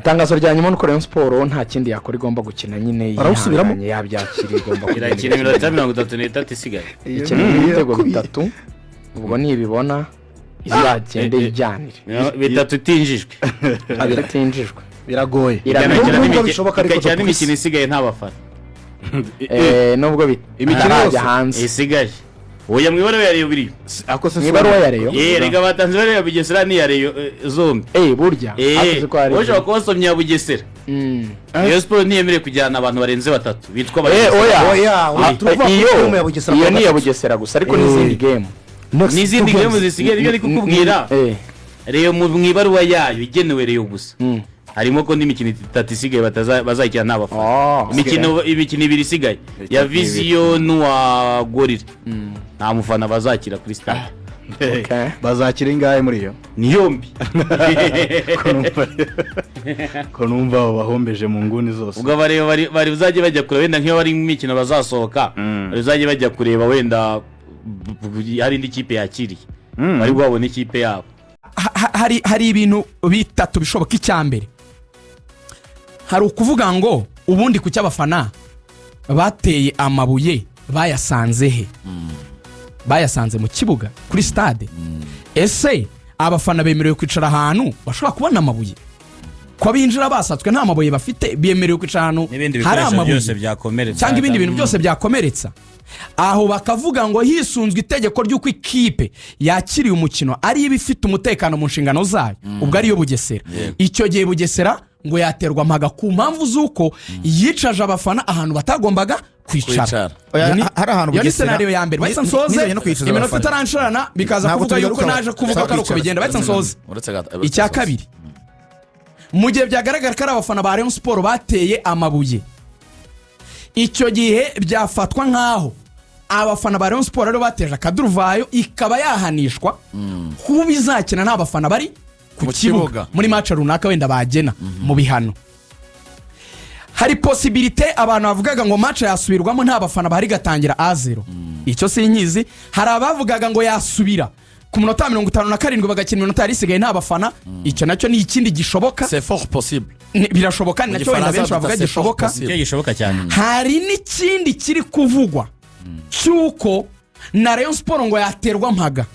itangazo rya nyuma nuko Rayon Sport nta kindi yakora igomba gukina nyine yabyakira igomba irakina iminota 33 isigaye ikina ibitego bitatu ubwo nibibona izagende ijyanire bitatu tinjijwe abiratinjijwe biragoye nubwo bishoboka ariko cyane imikino isigaye nta bafana nubwo imikino yose hanze isigaye oya mwibaro ya Rayon biri ako se mwibaro ya Rayon rega batanze bare ya Bugesera ni ya Rayon zombi burya akoze ko ari oje bakosomya Bugesera Rayon Sport niyemere kujyana abantu barenze batatu bitwa oya iyo ni ya Bugesera gusa ariko n'izindi game n'izindi game zisigaye ibyo ari kukubwira Rayon mwibaro yayo igenewe Rayon gusa harimo ko n'imikino 3 isigaye bazayikira n'abafana imikino 2 isigaye ya Vision wa Gorilla nta mufana bazakira kuri stade bazakira ingahe muri yo ni yombi ko numva bahombeje mu nguni zose ubwo bari uzaje bajya kureba wenda nk'iyo bari mu mikino bazasohoka bari uzaje bajya kureba wenda hari indi kipe yakiriye bari gwabona ikipe yabo hari ibintu bitatu bishoboka. Icyambere hari ukuvuga ngo ubundi ku cy'abafana bateye amabuye bayasanze he bayasanze mu kibuga kuri stade ese abafana bemerewe kwicara ahantu bashobora kubona amabuye ko binjira basatswe nta mabuye bafite bemerewe kwicara ahantu hari amabuye byose byakomeretsa cyangwa ibindi bintu byose byakomeretsa aho bakavuga ngo hisunzwe itegeko ry'uko ikipe yakiriye umukino ari ibifite umutekano mu nshingano zayo ubwo ari yo Bugesera icyo gihe Bugesera ngo yaterwa mpaga ku mpamvu z'uko yicaje abafana ahantu batagombaga kwicara. Hari ahantu Bugesera scenario ya mbere bahise nsoze iminota itaranshirana bikaza kuvuga yuko naje kuvuga ko uko bigenda bahise nsoze. Icya kabiri mu gihe byagaragara ko abafana ba Rayon Sport bateye amabuye icyo gihe byafatwa nkaho abafana ba Rayon Sport rero bateje akaduruvayo ikaba yahanishwa kuba izakina n'abafana bari ku kibuga muri match runaka wenda bagena mu bihano. Hari possibility abantu bavugaga ngo match yasubirwamo nta bafana bari gatangira A0 icyo sinkizi. Hari abavugaga ngo yasubira ku munota 57 bagakina iminota yari isigaye nta bafana icyo nacyo ni ikindi gishoboka. C'est fort possible birashoboka nacyo wenda benshi bavuga gishoboka cyane. Hari n'ikindi kiri kuvugwa cyuko na Rayon Sport ngo yaterwa mpaga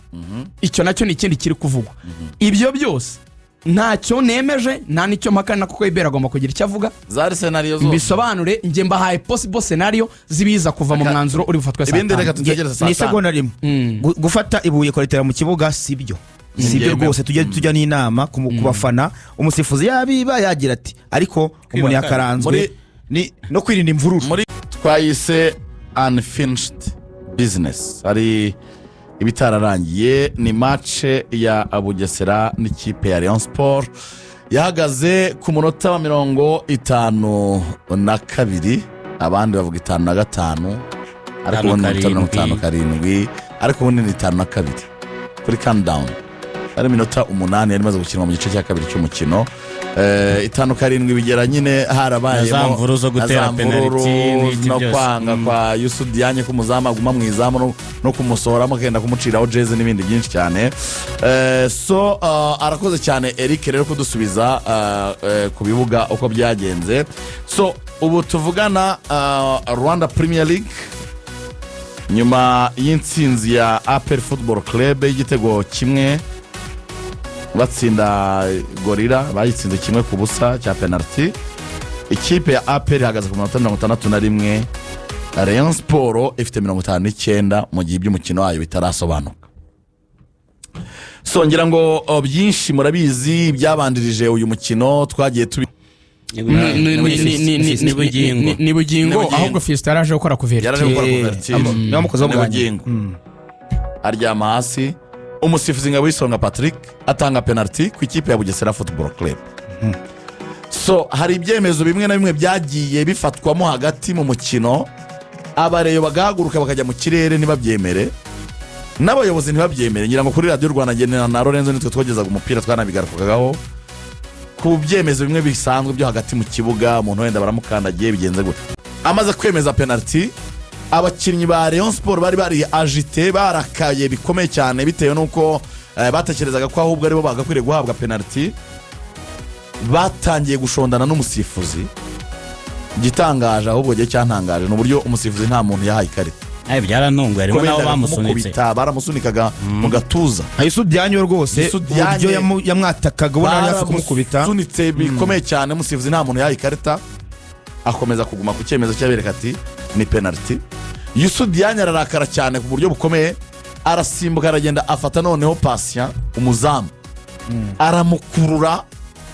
icyo nacyo ni ikindi kiri kuvugwa. Ibyo byose ntacyo nemeje nta nicyo mpakana kuko ibera agomba kugira icyo avuga. Zari scenario zo bisobanure nge mbahaye possible scenario zibiza kuva mu mwanzuro uri bufatwe saa. Ibindi reka tutegereza saa. Ni segonda rimwe gufata ibuye koretera mu kibuga sibyo rwose tujya n'inama ku bafana umusifuzi yabiba yagira ati ariko umuntu yakaranzwe ni no kwirinda imvururu. Twayise unfinished business ari ibitararangiye. Ni match ya Bugesera n'ikipe ya Rayon Sport yahagaze ku munota wa 52 abandi bavuga 55 ariko ubundi 57 ariko ubundi ni 52 kuri countdown. Ari minota 8 yari maze gukinwa mu gice cya kabiri cy'umukino. 5-7 bigera nyine harabaye zamvuru zo gutera penalty no kwanga kwa Yusudianye ko muzama guma mwizamu no kumusohoramo kenda kumuciraho jeze n'ibindi byinshi cyane. Arakoze cyane Eric rero kudusubiza ku bibuga uko byagenze. Ubu tuvugana Rwanda Premier League nyuma y'intsinzi ya APR Football Club y'igitego kimwe batsinda Gorilla bayitsinze kimwe ku busa cya penalty. Ikipe ya APR ihagaze ku minota 61 Rayon Sport ifite 59 mu gihe by'umukino wayo bitarasobanuka. Ngira ngo byinshi murabizi byabandirije uyu mukino twagiye tubi ni bugingo ahubwo Fiesta yaraje gukora kuverti n'umukozi wo bugingo aryama hasi. Umusifuzi nga wisonga Patrick atanga penalty ku ikipe ya Bugesera Football Club. Hari ibyemezo bimwe na bimwe byagiye bifatwamo hagati mu mukino abareyo bagahaguruka bakajya mu kirere ntibabyemere n'abayobozi ntibabyemere. Ngira ngo kuri Radio Rwanda ngenera na Lorenzo nitwe twogezaga umupira twanabigarukagaho ku byemezo bimwe bisanzwe byo hagati mu kibuga. Umuntu wenda baramukandagiye bigenze gute amaze kwemeza penalty. Abakinnyi ba Rayon Sport bari agité barakaye bikomeye cyane bitewe nuko batekerezaga ko ahubwo aribo bagakwiriye guhabwa penalty. batangiye gushondana n'umusifuzi. Igitangaje ahubwo gihe cyantangaje ni uburyo umusifuzi nta muntu yahaye ikarita. Byarantunguye harimo nabo bamusunitse, baramusunikaga mu gatuza. Isudyanyo rwose uburyo yamwatakaga ubona ari hafi kumukubita, sunitse bikomeye cyane. Umusifuzi nta muntu yahaye ikarita, akomeza kuguma ku cyemezo cyabereka ati ni penalty. Isudyanyo ararakara cyane ku buryo bukomeye, arasimbuka aragenda afata noneho patient umuzamu, aramukurura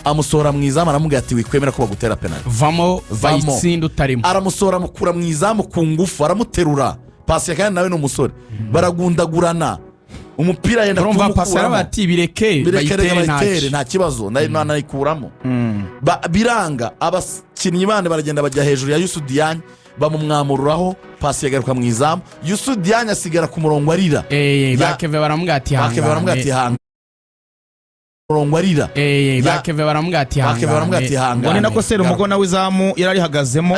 amusohora mu izamu, aramubwira ati wikwemera ko bagutera penalty, vamo bayitsinda utarimo. Aramusohora amukura mu izamu ku ngufu, aramuterura. Pasi kandi nawe ni umusore, baragundagurana umupira yenda kumukuramo. Pasi bati bireke bayitere nta kibazo, nayikuramo. Biranga, abakinnyi bandi baragenda bajya hejuru ya Yusudiyanye bamumwamururaho, pasi yagaruka mu izamu, Yusudiyanye asigara ku murongo arira. Bakeve baramubwira ati hanga, murongo arira. Bakeve baramubwira ati hanga. Ngo ni nako Serumogo nawe izamu yari arihagazemo,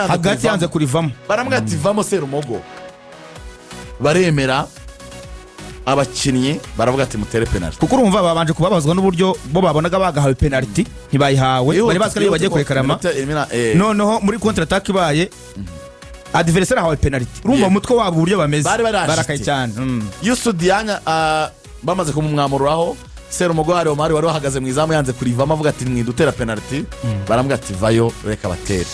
hagati yanze kurivamo, baramubwira ati vamo Serumogo. Baremera, abakinnyi baravuga ati mutere penalty, kuko urumva babanje kubabazwa n'uburyo bo babonaga bagahawe penalty ntibayihawe, bari bazi ko bagiye kwekarama. Noneho muri contre attaque ibaye adversaire ahawe penalty, urumva umutwe wabo uburyo bameze barakaye cyane. Yusudiyanye bamaze kumumwamururaho, Serumogo hari Omar wari wahagaze mu izamu yanze kurivamo, avuga ati mwidutera penalty. Baramubwira ati vayo reka batere.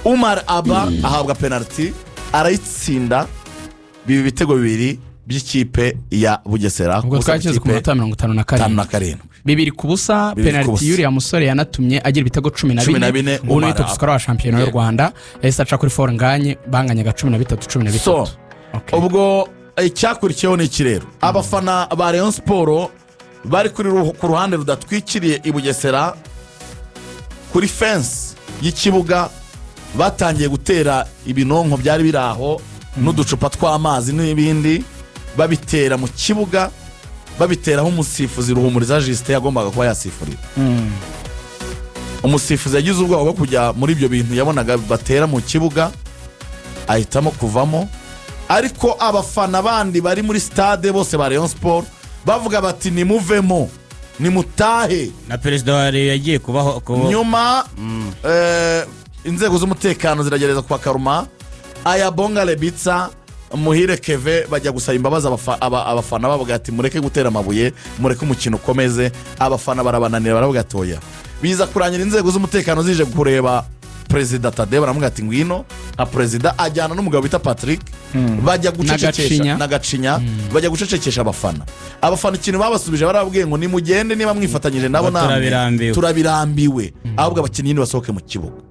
Umar Aba ahabwa penalty, arayitsinda, bibi bitego bibiri by'ikipe ya Bugesera. Ubwo twageze ku minota 57 bibiri ku busa. Penalty yuri ya musore yanatumye agira ibitego 14. Ubu ni top scorer wa shampiyona y'u Rwanda, yahise aca kuri for nganye, banganyaga 13. So ubwo icyakurikiyeho ni iki rero? Abafana ba Rayon Sport bari ku ruhande rudatwikiriye i Bugesera kuri fence y'ikibuga, batangiye gutera ibinonko byari biraho n'uducupa tw'amazi n'ibindi, babitera mu kibuga, babiteraho umusifuzi Ruhumuriza Justin yagombaga kuba yasifurira. Umusifuzi yagize ubwoba bwo kujya muri ibyo bintu yabonaga batera mu kibuga, ahitamo kuvamo. Ariko abafana bandi bari muri stade bose ba Rayon Sport bavuga bati nimuvemo, nimutahe. Na perezida wa Rayon yagiye kubaho nyuma. Inzego z'umutekano ziragereza kwa Karuma, aya Bonga Lebitsa, Muhire Keve bajya gusaba imbabazi abafana bavuga ati mureke gutera amabuye, mureke umukino ukomeze. Abafana barabananira, baravuga atoya. Biza kurangira inzego z'umutekano zije kureba Perezida Tade, baramuga ati ngwino. A perezida ajyana n'umugabo bita Patrick, bajya gucecekesha Nagacinya, bajya gucecekesha abafana. Abafana ikintu babasubije barabwiye ngo nimugende, niba mwifatanyije nabo namwe turabirambiwe, ahubwo abakinnyi basohoke mu kibuga.